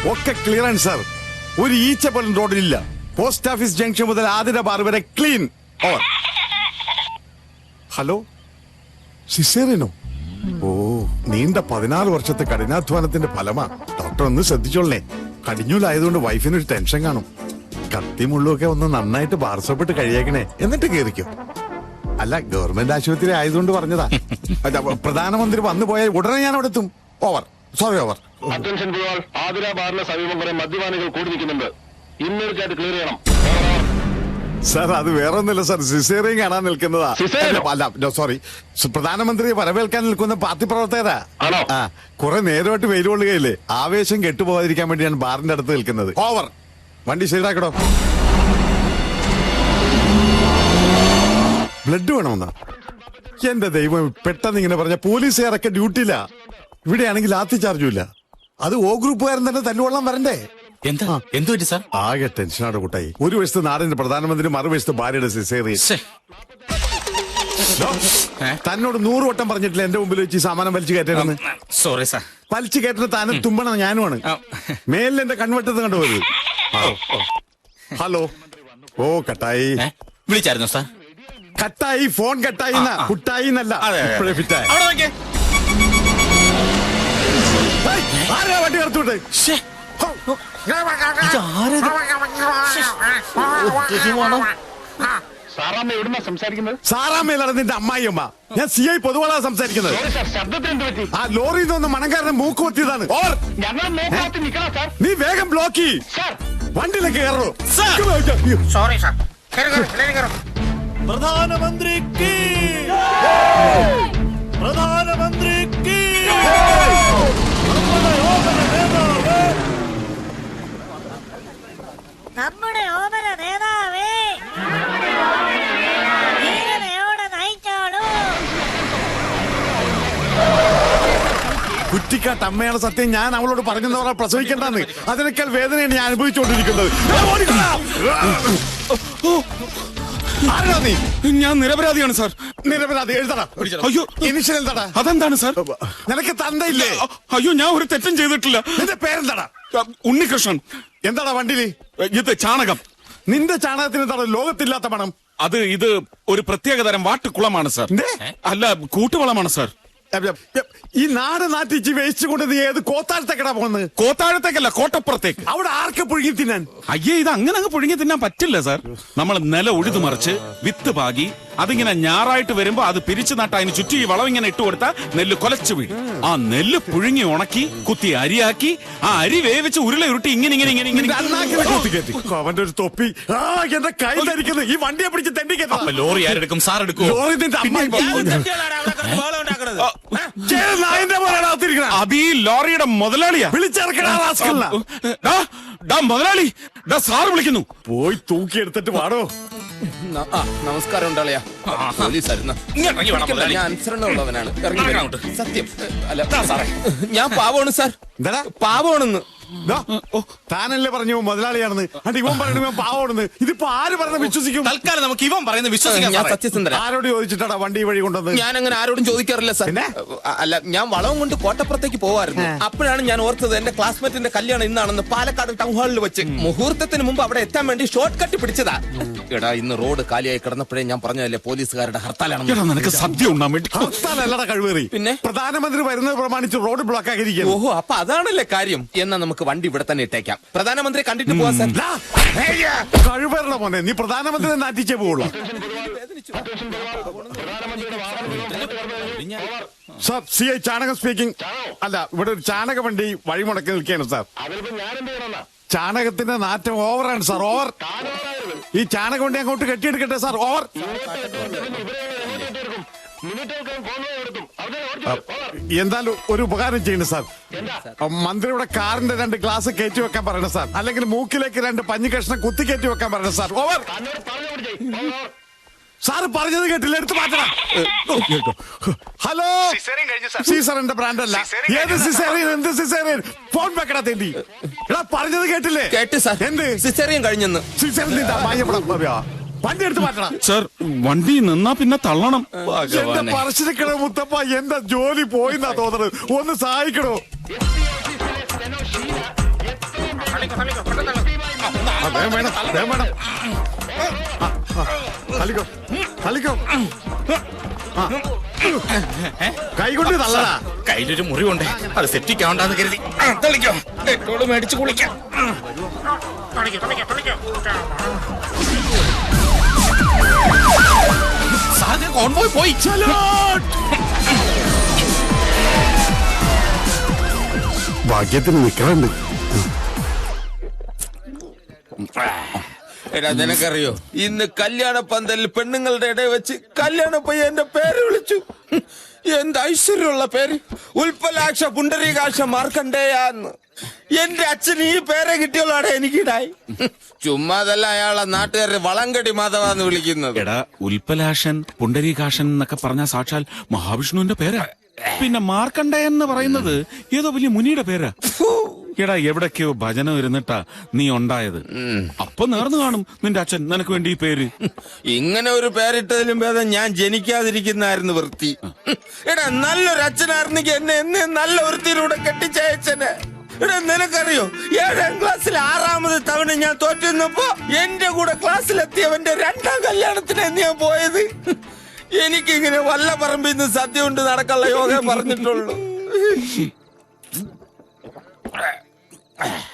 ഒക്കെ clearance sir. ഒരു ഈച്ച പോലും റോഡിലില്ല. പോസ്റ്റ് ഓഫീസ് ജംഗ്ഷൻ മുതൽ ആതിര ബാർ വരെ ക്ലീൻ. ഓവർ. ഹലോ, സിസേറിനോ? ഓ, നീണ്ട 16 വർഷത്തെ കഠിനാധ്വാനത്തിന്റെ ഫലമാ. ഡോക്ടർ ഒന്ന് ശ്രദ്ധിച്ചോളേ. കടിഞ്ഞൂലായതുകൊണ്ട് വൈഫിനൊരു ടെൻഷൻ കാണും. കത്തിമുള്ളൊക്കെ ഒന്ന് നന്നായിട്ട് ബാർസോപ്പിട്ട് കഴിയേക്കണേ, എന്നിട്ട് കേറിക്കോ. അല്ല, ഗവൺമെന്റ് ആശുപത്രി ആയതുകൊണ്ട് പറഞ്ഞതാ. പ്രധാനമന്ത്രി വന്നു പോയാൽ ഉടനെ ഞാൻ അവിടെ എത്തും. Over. Sorry, over. Attention to all. Athira ബാറിന് സമീപം കുറെ മദ്യപാനികൾ കൂടി നിൽക്കുന്നുണ്ട്. ഇമ്മീഡിയറ്റ് ക്ലിയർ ചെയ്യണം. സാർ, അത് വേറെ ഒന്നുമില്ല സാർ, സിസേറിയൻ കാണാൻ നിൽക്കുന്നതാ. അല്ല, സോറി, പ്രധാനമന്ത്രിയെ വരവേൽക്കാൻ നിൽക്കുന്ന പാർട്ടി പ്രവർത്തകരാ. ആ, കുറെ നേരമായിട്ട് വെയിൽ കൊള്ളുകയില്ലേ, ആവേശം കെട്ടുപോകാതിരിക്കാൻ വേണ്ടിയാണ് ബാറിന്റെ അടുത്ത് നിൽക്കുന്നത്. ഓവർ. വണ്ടി സൈഡാക്കടോ. ബ്ലഡ് വേണമെന്നാ? എന്റെ ദൈവം, പെട്ടെന്ന് ഇങ്ങനെ പറഞ്ഞ പോലീസുകാരൊക്കെ ഡ്യൂട്ടിയില്ല. ഇവിടെയാണെങ്കിൽ ലാത്തി ചാർജും ഇല്ല. അത് ഓ ഗ്രൂപ്പുകാരൻ തന്നെ തല്ലുകൊള്ളാൻ വരണ്ടേ? എന്തു പറ്റി സാർ? ആകെ ടെൻഷനാണ് കൂട്ടായി. ഒരു വശത്ത് നാടിന്റെ പ്രധാനമന്ത്രി, മറുവശത്ത് ഭാര്യയുടെ സിസേറിയൻ. തന്നോട് 100 വട്ടം പറഞ്ഞിട്ടില്ല എന്റെ മുമ്പിൽ വെച്ച് സാമാനം വലിച്ചു കയറ്റണമെന്ന്. Sorry sir. വലിച്ചു കയറ്റുന്ന താനും തുമ്പണം ഞാനുമാണ്. മേലിൽ എന്റെ കൺവെട്ടത്ത് കണ്ടുപോയത്. ഹലോ. ഓ, കട്ടായി. വിളിച്ചായിരുന്നു സാർ? കട്ടായി, ഫോൺ കട്ടായി. കുട്ടായി എന്നല്ല, ഇപ്പോഴേ ഫിറ്റായി. ആരാ വണ്ടി കറുത്തോട്ടെ? സാറാമ്മയിലാണ് നിന്റെ അമ്മായിയമ്മ. ഞാൻ CI പൊതുവാളാ സംസാരിക്കുന്നത്. ആ ലോറിയിൽ നിന്ന് മണങ്കാരനെ മൂക്ക് കൊത്തിയതാണ്. നീ വേഗം ബ്ലോക്ക് ചെയ്യ്. വണ്ടിയിലേക്ക് കയറോ. Sorry sir. പ്രധാനമന്ത്രിക്ക് പ്രധാനമന്ത്രിക്ക് നമ്മുടെ ഓമന നേതാവേ, ധീരതയോടെ നയിച്ചോളൂ. കുറ്റിക്കാട്ട് അമ്മയാണ് സത്യം. ഞാൻ അവളോട് പറഞ്ഞവരെ പ്രസവിക്കണ്ടെന്ന്. അതിനേക്കാൾ വേദനയാണ് ഞാൻ അനുഭവിച്ചുകൊണ്ടിരിക്കുന്നത്. ആരാ നീ? ഞാൻ നിരപരാധിയാണ് സാർ. നിരപരാധി എഴുതടാ. അയ്യോ, ഇനിഷ്യൽ എന്താടാ? അതെന്താണ് സാർ? നിനക്ക് തന്തയില്ലേ? അയ്യോ, ഞാൻ ഒരു തെറ്റും ചെയ്തിട്ടില്ല. നിന്റെ പേരെന്താടാ? ഉണ്ണികൃഷ്ണൻ. എന്താടാ വണ്ടിയില്? ഇത് ചാണകം. നിന്റെ ചാണകത്തിന് എന്താണ് ലോകത്തില്ലാത്ത മണം? ഇത് ഒരു പ്രത്യേകതരം വാട്ടുകുളമാണ് സാർ. അല്ല, കൂട്ടുവളമാണ് സാർ. ഈ നാട് നാട്ടിച്ച് വേസ്റ്റ് കൊണ്ട് നീ ഏത് കോത്താഴത്തേക്കടാ പോകുന്നത്? കോത്താഴത്തേക്കല്ല, കോട്ടപ്പുറത്തേക്ക്. അവിടെ ആർക്ക് പുഴുങ്ങി തിന്നാൻ? അയ്യേ, ഇത് അങ്ങനെ അങ്ങ് പുഴുങ്ങി തിന്നാൻ പറ്റില്ല സാർ. നമ്മൾ നില ഉഴുതു മറിച്ച് വിത്ത് പാകി അതിങ്ങനെ ഞാറായിട്ട് വരുമ്പോ അത് പിരിച്ചു നട്ട അതിന് ചുറ്റി ഈ വളം ഇങ്ങനെ ഇട്ട് കൊടുത്താൽ നെല്ല് കൊലച്ചു വീഴും. ആ നെല്ല് പുഴുങ്ങി ഉണക്കി കുത്തി അരിയാക്കി ആ അരി വേവിച്ച് ഉരുള ഉരുട്ടി ഇങ്ങനെ ഇങ്ങനെ ഇങ്ങനെ ഇങ്ങനെ അവന്റെ ഒരു തൊപ്പി. എന്റെ കൈ ധരിക്കുന്നത്. ഈ വണ്ടിയെ പിടിച്ച് തെണ്ടിക്കത്ത. ലോറി ആരെടുക്കും? സാർ എടുക്കും. ലോറി നിന്റെ അമ്മായി. അതീ ലോറിയുടെ മുതലാളിയാ. വിളിച്ചിറക്കണ മുതലാളി, സാറ് വിളിക്കുന്നു. പോയി തൂക്കിയെടുത്തിട്ട് പാടോ. നമസ്കാരം ഉണ്ടാളിയാ. പോലീസായിരുന്നു. ഞാൻ അനുസരണമുള്ളവനാണ്. സത്യം. അല്ല സാറേ, ഞാൻ പാവമാണ് സാർ. എന്താ പാവമാണെന്ന്? താനല്ലേ പറഞ്ഞു മുതലാളിയാണെന്ന്. അണ്ട് ഇവൻ പറയുന്നത് ഇവൻ പാവമാണെന്ന്. ഇതിപ്പോ ആര് പറഞ്ഞ വിശ്വസിക്കും? തൽക്കാലം നമുക്ക് ഇവൻ പറയുന്നത് വിശ്വസിക്കാം. ഞാൻ സത്യസന്ധന. ആരോട് ചോദിച്ചിട്ടാടാ വണ്ടി വഴി കൊണ്ടുവന്നത്? ഞാൻ അങ്ങനെ ആരോടും ചോദിക്കാറില്ല സാർ. അല്ല, ഞാൻ വളവും കൊണ്ട് കോട്ടപ്പുറത്തേക്ക് പോവായിരുന്നു. അപ്പോഴാണ് ഞാൻ ഓർത്തത് എന്റെ ക്ലാസ്മേറ്റിന്റെ കല്യാണം ഇന്നാണെന്ന്. പാലക്കാട് ടൗൺ ഹാളിൽ വെച്ച് മുഹൂർത്തത്തിന് മുമ്പ് അവിടെ എത്താൻ വേണ്ടി ഷോർട്ട് കട്ട് പിടിച്ചതാ. എടാ, ഇന്ന് റോഡ് കാലിയായി കിടന്നപ്പോഴേ ഞാൻ പറഞ്ഞതല്ലേ പോലീസുകാരുടെ ഹർത്താലാണ്. നിനക്ക് സദ്യ ഉണ്ടാൻ വേണ്ടി. ഹർത്താലല്ലടാ കഴിവേറി. പിന്നെ പ്രധാനമന്ത്രി വരുന്നത് പ്രമാണിച്ച് റോഡ് ബ്ലോക്ക് ആക്കിയിരിക്കും. ഓഹോ, അപ്പൊ അതാണല്ലേ കാര്യം. എന്നാ നമുക്ക് വണ്ടി ഇവിടെ തന്നെ ഇട്ടേക്കാം. പ്രധാനമന്ത്രി കണ്ടിട്ട് പോവാ സാർ. കഴിവേറ മോനെ, നീ പ്രധാനമന്ത്രി നാട്ടിച്ചേ പോവുള്ളൂ. സാർ, CI ചാണകം സ്പീക്കിംഗ്. അല്ല, ഇവിടെ ഒരു ചാണക വണ്ടി വഴിമുടക്കി നിൽക്കുകയാണ് സാർ. ചാണകത്തിന്റെ നാറ്റം ഓവറാണ് സാർ. ഓവർ. ഈ ചാണക വണ്ടി അങ്ങോട്ട് കെട്ടിയെടുക്കട്ടെ സാർ. ഓവർ. എന്തായാലും ഒരു ഉപകാരം ചെയ്യണം സാർ. മന്ത്രിയുടെ കാറിന്റെ 2 ഗ്ലാസ് കയറ്റി വെക്കാൻ പറയണം സാർ. അല്ലെങ്കിൽ മൂക്കിലേക്ക് 2 പഞ്ഞി കഷ്ണം കുത്തി കയറ്റി വെക്കാൻ പറയണം സാർ. ഓവർ. സാറ് പറഞ്ഞത് കേട്ടില്ല, എടുത്ത് മാറ്റണം. ഹലോ, സീസറിന്റെ ബ്രാൻഡ് അല്ല. ഏത് സിസേറിയൻ? എന്ത് സിസേറിയൻ? ഫോൺ വെക്കടാ തേണ്ടി. എടാ, പറഞ്ഞത് കേട്ടില്ലേ? കേട്ട് സാർ. എന്ത് സിസേറിയൻ കഴിഞ്ഞെന്ന്? സിസേറിയൻ വണ്ടി എടുത്ത് മാറ്റണം സാർ. വണ്ടി നിന്നാ പിന്നെ തള്ളണം. എന്റെ പറശ്ശിനിക്കട മുത്തപ്പ, എന്റെ ജോലി പോയിന്നാ തോന്നുന്നത്. ഒന്ന് സഹായിക്കണോ? വേണം വേണം വേണം. കളിക്കോ കളിക്കോ. കൈകൊണ്ട് തള്ളടാ. കയ്യിലൊരു മുറിവുണ്ട്, അത് സെപ്റ്റിക് ആവണ്ടെന്ന് കരുതി തളിക്കോ. ഡെറ്റോള് മേടിച്ച് കുളിക്കാം. സാറിന് കോൺവോയ് പോയി. ഭാഗ്യത്തിന് നിക്കറുണ്ട്. എടാ നിനക്കറിയോ, ഇന്ന് കല്യാണ പന്തലിൽ പെണ്ണുങ്ങളുടെ ഇടയിൽ വെച്ച് കല്യാണ പയ്യന്റെ പേര് വിളിച്ചു. എന്ത് ഐശ്വര്യമുള്ള പേര്, ഉൽപ്പലാക്ഷ പുണ്ടരീകാക്ഷ മാർക്കണ്ടേയാന്ന്. എന്റെ അച്ഛന് ഈ പേരെ കിട്ടിയോളാണ് എനിക്കിടായി. ചുമ്മാതല്ല അയാളെ നാട്ടുകാരെ വളങ്കടി മാധവാന്ന് വിളിക്കുന്നത്. എടാ, ഉൽപ്പലാഷൻ പുണ്ടരീകാഷൻ എന്നൊക്കെ പറഞ്ഞ സാക്ഷാൽ മഹാവിഷ്ണുവിന്റെ പേരാ. പിന്നെ മാർക്കണ്ഡേയൻ എന്ന് പറയുന്നത് ഏതോ വലിയ മുനിയുടെ പേരാ. എടാ, എവിടൊക്കെയോ ഭജനം ഇരുന്നിട്ടാ നീ ഉണ്ടായത്. അപ്പൊ നേർന്നു കാണും നിന്റെ അച്ഛൻ നിനക്ക് വേണ്ടി ഈ പേര്. ഇങ്ങനെ ഒരു പേരിട്ടതിലും ഭേദം ഞാൻ ജനിക്കാതിരിക്കുന്നായിരുന്നു വൃത്തി. എടാ, നല്ലൊരു അച്ഛനായിരുന്നെങ്കിൽ എന്നെ എന്ന് നല്ല വൃത്തിയിലൂടെ കെട്ടിച്ചയച്ചനെ. എടാ, നിനക്കറിയോ, 7ാം ക്ലാസ്സിൽ 6ാമത് തവണ ഞാൻ തോറ്റുന്നപ്പോ എന്റെ കൂടെ ക്ലാസ്സിലെത്തിയവന്റെ 2ാം കല്യാണത്തിന് ഞാൻ പോയത്. എനിക്കിങ്ങനെ വല്ല പറമ്പിൽ നിന്ന് സദ്യ കൊണ്ട് നടക്കാനുള്ള യോഗം പറഞ്ഞിട്ടുള്ളൂ.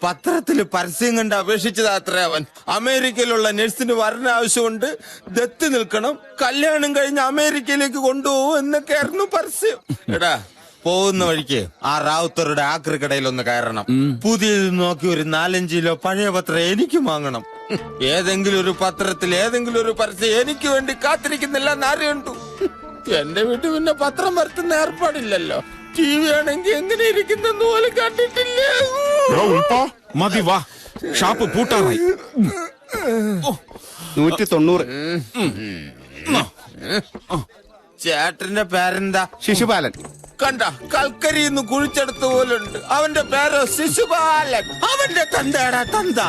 പത്രത്തില് പരസ്യം കണ്ട് അപേക്ഷിച്ചത് അത്ര അവൻ. അമേരിക്കയിലുള്ള നഴ്സിന് വരണ ആവശ്യമുണ്ട്, ദത്ത് നിൽക്കണം, കല്യാണം കഴിഞ്ഞ് അമേരിക്കയിലേക്ക് കൊണ്ടുപോകും എന്നൊക്കെയായിരുന്നു പരസ്യം. എടാ, പോകുന്ന വഴിക്ക് ആ റാവുത്തറുടെ ആക്രി കടയിൽ ഒന്ന് കയറണം. പുതിയത് നോക്കി ഒരു 4-5 കിലോ പഴയ പത്രം എനിക്ക് വാങ്ങണം. ഏതെങ്കിലും ഒരു പത്രത്തിൽ ഏതെങ്കിലും ഒരു പരസ്യം എനിക്ക് വേണ്ടി കാത്തിരിക്കുന്നില്ല എന്നറിയണ്ടു. എന്റെ വീട്ടിൽ പിന്നെ പത്രം വരുത്തുന്ന ഏർപ്പാടില്ലല്ലോ. ടി വി ആണെങ്കിൽ എങ്ങനെ ഇരിക്കുന്നെന്ന് പോലും കണ്ടിട്ടില്ല. മതി, വാ, ഷാപ്പ് പൂട്ടാറായി. 190. ചേട്ടന്റെ പേരെന്താ? ശിശുപാലൻ. കണ്ട, കൽക്കരിന്ന് കുഴിച്ചെടുത്ത പോലുണ്ട്. അവന്റെ പേരോ ശിശുപാലൻ. അവന്റെ തന്തേടാ തന്ത.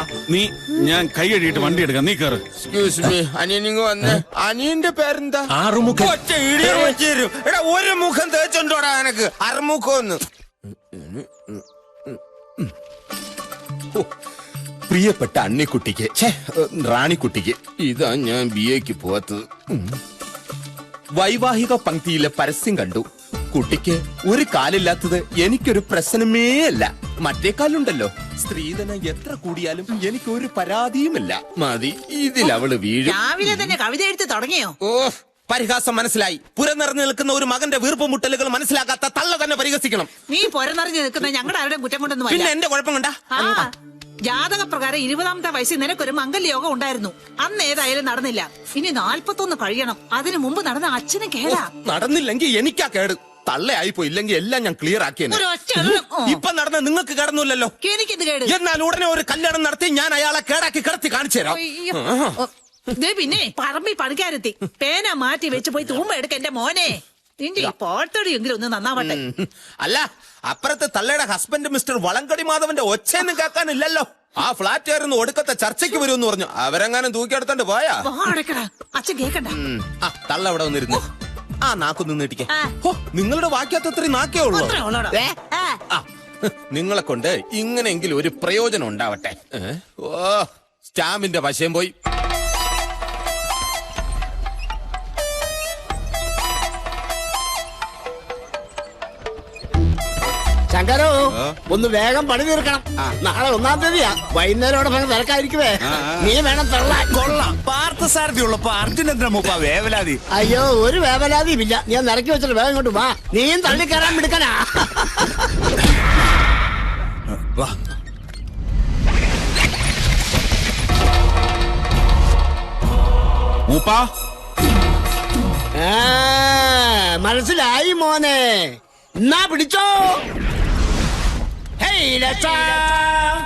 ഞാൻ കൈ കഴുകിയിട്ട് വണ്ടി എടുക്കാം, നീ കയറ്. എക്സ്ക്യൂസ് മീ, അനിയനിങ് വന്നേ. അനിയന്റെ പേരെന്താ? ആറുമുഖൻ. ഒറ്റ ഇടിയ വെച്ചേരും. എടാ, ഒരു മുഖം തേച്ചുണ്ടോടാ എനക്ക്? അറുമുഖന്ന്. പ്രിയപ്പെട്ട അണ്ണിക്കുട്ടിക്ക്, റാണിക്കുട്ടിക്ക്, ഇതാ ഞാൻ BA പോവാത്തത്. വൈവാഹിക പങ്ക്തിയിലെ പരസ്യം കണ്ടു. കുട്ടിക്ക് ഒരു കാലില്ലാത്തത് എനിക്കൊരു പ്രശ്നമേ അല്ല. മറ്റേ കാലുണ്ടല്ലോ. സ്ത്രീധനം എത്ര കൂടിയാലും എനിക്കൊരു പരാതിയുമില്ല. മതി, ഇതിൽ അവള് വീഴും. രാവിലെ തന്നെ കവിത എഴുതി തുടങ്ങിയോ? ഓ, പരിഹാസം മനസ്സിലായി. പുറനിറഞ്ഞു നിൽക്കുന്ന ഒരു മകന്റെ വീർപ്പ് മുട്ടലുകൾ മനസ്സിലാക്കാത്ത തള്ള തന്നെ പരിഹസിക്കണം. നീ പൊരനിറഞ്ഞു നിൽക്കുന്ന ഞങ്ങളുടെ ആരുടെയും കുറ്റം കൊണ്ടൊന്നും പിന്നെ അല്ല. എന്റെ കുഴപ്പം കണ്ടാ? ജാതക പ്രകാരം 20ാമത്തെ വയസ്സിൽ നിനക്കൊരു മംഗല്യോഗം ഉണ്ടായിരുന്നു. അന്ന് ഏതായാലും നടന്നില്ല. ഇനി 41 കഴിയണം. അതിനു മുമ്പ് നടന്ന അച്ഛനും കേടാ. നടന്നില്ലെങ്കിൽ എനിക്കാ കേട്. തള്ളയായിപ്പോ, ഇല്ലെങ്കിൽ എല്ലാം ഞാൻ ക്ലിയർ ആക്കിയെന്നെ. ഇപ്പൊ നടന്ന നിങ്ങൾക്ക് കിടന്നില്ലല്ലോ. എനിക്കിത് കേട്. എന്നാൽ ഉടനെ ഒരു കല്യാണം നടത്തി ഞാൻ അയാളെ കേടാക്കി കിടത്തി കാണിച്ചു തരാം. ദേ, പിന്നെ പറമ്പിൽ പണിക്കാരെത്തി. പേന മാറ്റി വെച്ച് പോയി തൂമ്പ എടുക്ക എന്റെ മോനെ. നിന്റെ ഈ പോട്ടടിയെങ്കിലും ഒന്ന് നന്നാവട്ടെ. അല്ല, അപ്പുറത്ത് തള്ളയുടെ ഹസ്ബൻഡ് മിസ്റ്റർ വളങ്കടി മാധവന്റെ ഒച്ചയൊന്നും കേൾക്കാനില്ലല്ലോ. ആ ഫ്ലാറ്റ് ആയിരുന്നു ഒടുക്കത്തെ ചർച്ചയ്ക്ക് വരുമെന്ന് പറഞ്ഞു. അവരെങ്ങാനും തൂക്കിയെടുത്തോണ്ട് പോയാ? അടക്കടാ, അച്ഛൻ കേക്കണ്ട. തള്ള അവിടെ വന്നിരുന്നു. ആ നാക്കൊന്ന് നീട്ടിക്കേ. നിങ്ങളുടെ വാക്യത്തത്രയും നാക്കേ ഉള്ളൂ. നിങ്ങളെ കൊണ്ട് ഇങ്ങനെയെങ്കിലും ഒരു പ്രയോജനം ഉണ്ടാവട്ടെ. ഓ, സ്റ്റാമ്പിന്റെ വശം പോയി. ശങ്കരോ, ഒന്ന് വേഗം പണി തീർക്കണം. നാളെ 1-ാം തീയതിയാ. വൈകുന്നേരം ഭയങ്കര തിരക്കായിരിക്കുവേ. നീ വേണം തള്ളാൻ. കൊള്ളാം, പാർത്ഥസാരഥി ഉള്ളപ്പോ അർജുനേന്ദ്ര മൂപ്പ വേവലാതി. അയ്യോ, ഒരു വേവലാതിയും ഇല്ല. ഞാൻ നിറക്കി വെച്ചിട്ട് വേഗം ഇങ്ങോട്ട് വാ. നീയും തള്ളിക്കയറാൻ മിടുക്കനാ. മൂപ്പാ, മനസ്സിലായി മോനെ. എന്നാ പിടിച്ചോ. ഹേയ് ലച്ചാ.